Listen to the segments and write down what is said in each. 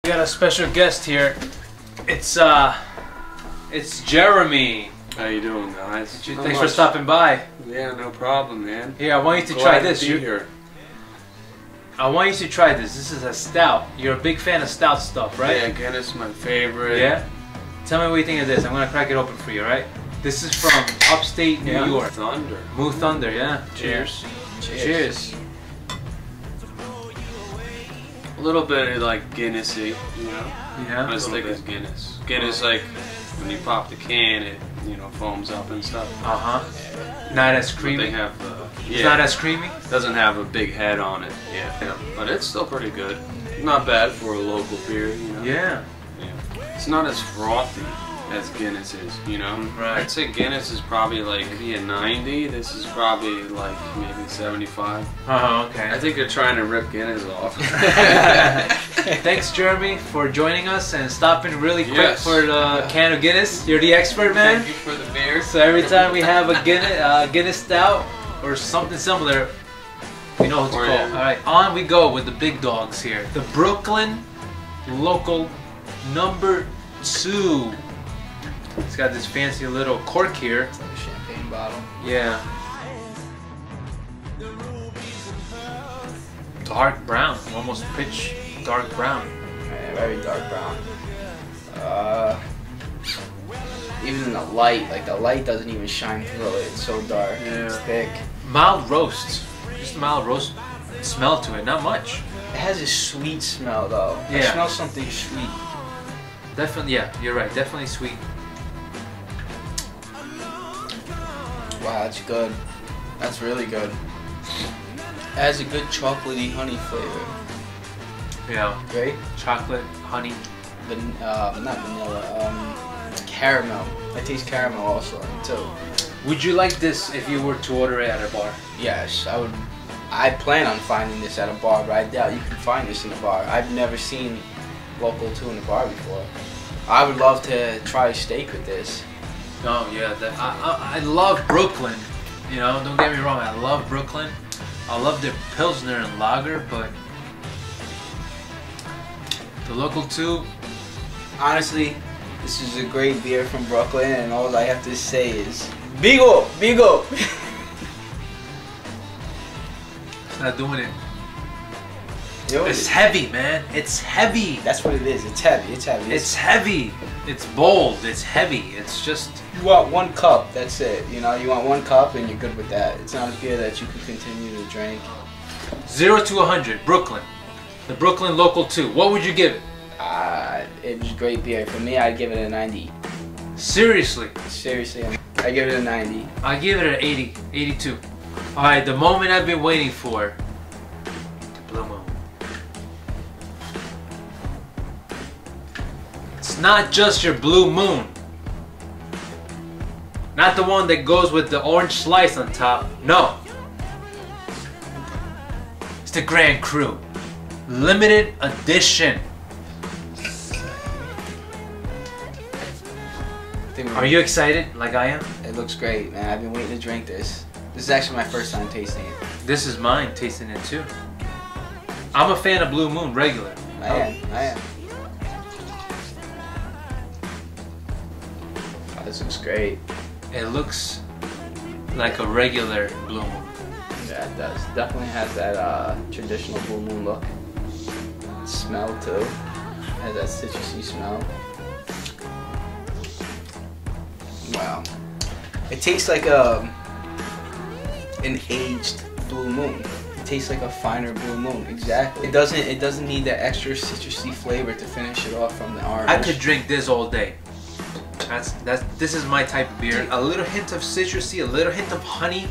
We got a special guest here. It's Jeremy. How you doing, guys? Thanks for stopping by. Yeah, no problem, man. Here, I want you to try this. I want you to try this. This is a stout. You're a big fan of stout stuff, right? Yeah, Guinness is my favorite. Yeah? Tell me what you think of this. I'm gonna crack it open for you, alright? This is from upstate New York. Thunder. Moon Thunder, yeah. Cheers. Yeah. Cheers. A little bit of like Guinnessy, you know? Yeah. Not as thick as Guinness. Guinness, like, when you pop the can, it, you know, foams up and stuff. Not as creamy. But they have, It's not as creamy? Doesn't have a big head on it. Yeah. But it's still pretty good. Not bad for a local beer, you know? Yeah. It's not as frothy as Guinness is, you know? Right. I'd say Guinness is probably like maybe a 90. This is probably like maybe 75. Okay. I think they're trying to rip Guinness off. Thanks, Jeremy, for joining us and stopping really quick for the can of Guinness. You're the expert, man. Thank you for the beer. So every time we have a Guinness stout or something similar, we know what to call. Yeah. All right, on we go with the big dogs here. The Brooklyn Local number 2. It's got this fancy little cork here. It's like a champagne bottle. Yeah. Dark brown, almost pitch dark brown. Yeah, very dark brown. Even in the light, like the light doesn't even shine through it. It's so dark. Yeah. It's thick. Mild roast. Just a mild roast smell to it, not much. It has a sweet smell though. Yeah. I smell something sweet. Definitely, yeah, you're right. Definitely sweet. Wow, that's good. That's really good. It has a good chocolatey honey flavor. Yeah. Right? Chocolate, honey. Not vanilla. Caramel. I taste caramel also in it too. Would you like this if you were to order it at a bar? Yes, I would. I plan on finding this at a bar, but I doubt you can find this in a bar. I've never seen Local 2 in a bar before. I would love to try a steak with this. Oh yeah, I love Brooklyn. You know, don't get me wrong. I love Brooklyn. I love their Pilsner and Lager, but the Local 2. Honestly, this is a great beer from Brooklyn, and all I have to say is Bigo, Bigo. It's not doing it. Yo, It's heavy, man. It's heavy. That's what it is. It's heavy. It's heavy. It's heavy. It's bold. It's heavy. It's just. You want one cup. That's it. You know, you want one cup, and you're good with that. It's not a beer that you can continue to drink. 0 to 100, Brooklyn. The Brooklyn Local 2. What would you give it? It was a great beer. For me, I'd give it a 90. Seriously? Seriously, I give it a 90. I give it an 80, 82. Alright, the moment I've been waiting for. The Blue Moon. It's not just your Blue Moon. Not the one that goes with the orange slice on top. No. It's the Grand Cru. Limited edition. Are you excited like I am? It looks great, man. I've been waiting to drink this. This is actually my first time tasting it. This is mine, tasting it too. I'm a fan of Blue Moon, regular. I am. Oh, this looks great. It looks like a regular Blue Moon. Yeah, it does. Definitely has that traditional Blue Moon look. Smell too. It has that citrusy smell. Wow. It tastes like an aged Blue Moon. It tastes like a finer Blue Moon. Exactly. It doesn't need that extra citrusy flavor to finish it off from the orange. I could drink this all day. This is my type of beer. A little hint of citrusy, a little hint of honey.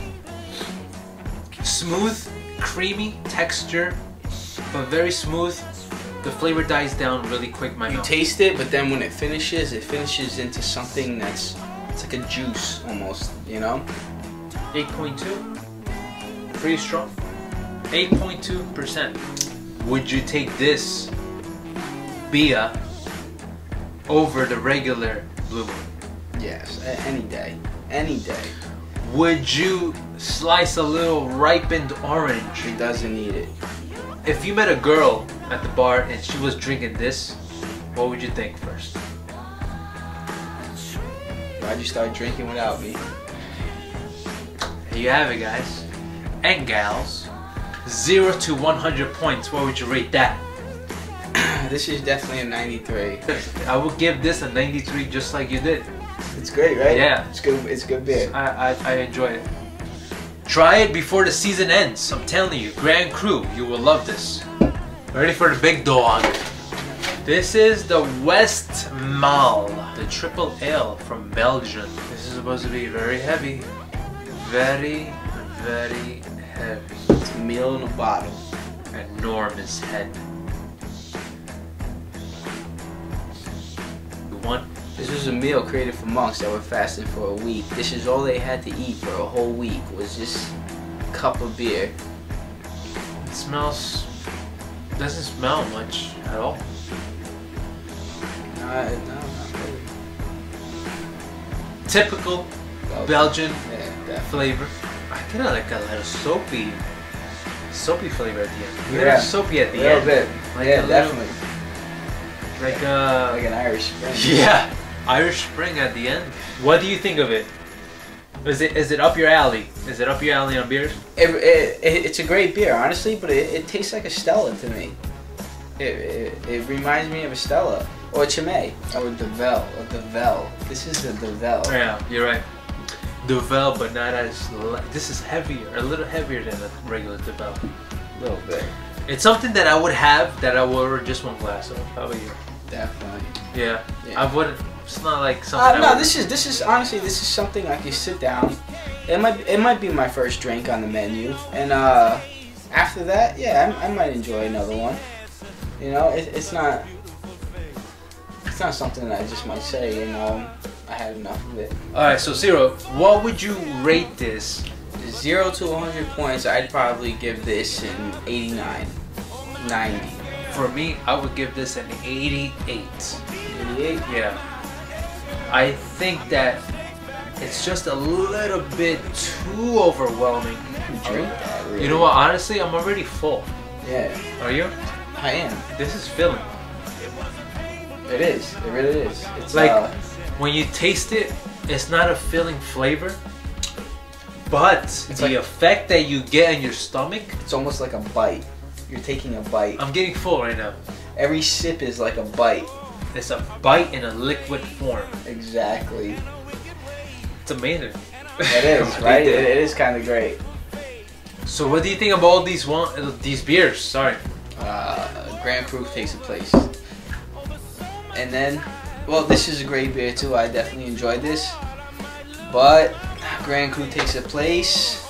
Smooth, creamy texture, but very smooth. The flavor dies down really quick in my mouth. You taste it, but then when it finishes into something it's like a juice almost, you know? 8.2, pretty strong. 8.2%. Would you take this beer over the regular Blue Moon? Yes, any day, any day. Would you slice a little ripened orange? She doesn't need it. If you met a girl at the bar and she was drinking this, what would you think first? Why'd you start drinking without me? Here you have it, guys and gals. 0 to 100 points. What would you rate that? This is definitely a 93. I would give this a 93, just like you did. It's great, right? Yeah. It's good. It's good beer. I enjoy it. Try it before the season ends. I'm telling you, Grand Cru, you will love this. Ready for the big dog. This is the Westmalle, the Triple Ale from Belgium. This is supposed to be very heavy. Very, very heavy. It's a meal in a bottle. Enormous head. One. This was a meal created for monks that were fasting for a week. This is all they had to eat for a whole week, was just a cup of beer. It smells, doesn't smell much at all. No, not really. Typical Belgian Yeah, definitely. flavor. I get like a little soapy flavor at the end. A Yeah. little soapy at the A little end. bit. Like Yeah, a little- definitely. Like Like an Irish Spring. yeah, Irish Spring at the end. What do you think of it? Is it up your alley? Is it up your alley on beers? It's a great beer, honestly, but it tastes like a Stella to me. It reminds me of a Stella or a Chimay or a Devel. This is the Devel. Yeah, you're right. Duvel, but not as. This is heavier, a little heavier than a regular Duvel. A little bit, It's something that I would have that I would order just one glass of. How about you? definitely. Yeah, Yeah. I wouldn't. It's not like something. No, I would, this is honestly, this is something like you sit down. It might be my first drink on the menu, and after that, yeah, I might enjoy another one. You know, it's not something that I just might say. You know, I had enough of it. All right, so Zero, what would you rate this? 0 to 100 points, I'd probably give this an 89, 90, For me, I would give this an 88. 88. Yeah, I think that it's just a little bit too overwhelming. Drink that, really. You know what? Honestly, I'm already full. Yeah, Are you? I am. This is filling. It is. It really is. It's Like when you taste it, it's not a filling flavor, but the like- effect that you get in your stomach. it's almost like a bite. You're taking a bite. I'm getting full right now. Every sip is like a bite. It's a bite in a liquid form. Exactly. It's amazing. It is, right? It is kind of great. So what do you think of all these beers? Sorry. Grand Cru takes a place. And then, well, this is a great beer too. I definitely enjoyed this. But Grand Cru takes a place.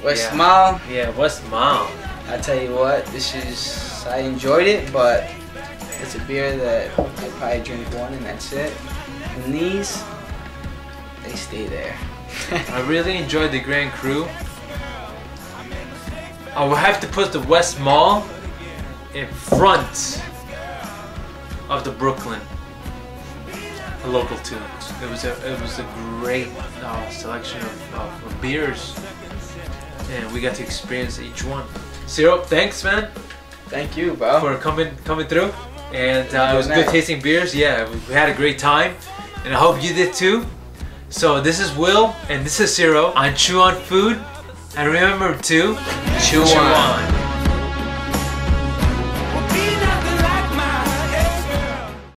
Westmalle, Yeah, Westmalle. I tell you what, I enjoyed it, but it's a beer that I'd probably drink one and that's it. And these, they stay there. I really enjoyed the Grand Cru. I will have to put the Westmalle in front of the Brooklyn, a local too. It was a great selection of beers, and we got to experience each one. Zero, thanks, man, Thank you, bro. for coming through, and it was good nice. tasting beers. Yeah, we had a great time, and I hope you did too. So this is Will, and this is Zero on Chew on Food, and remember to chew on.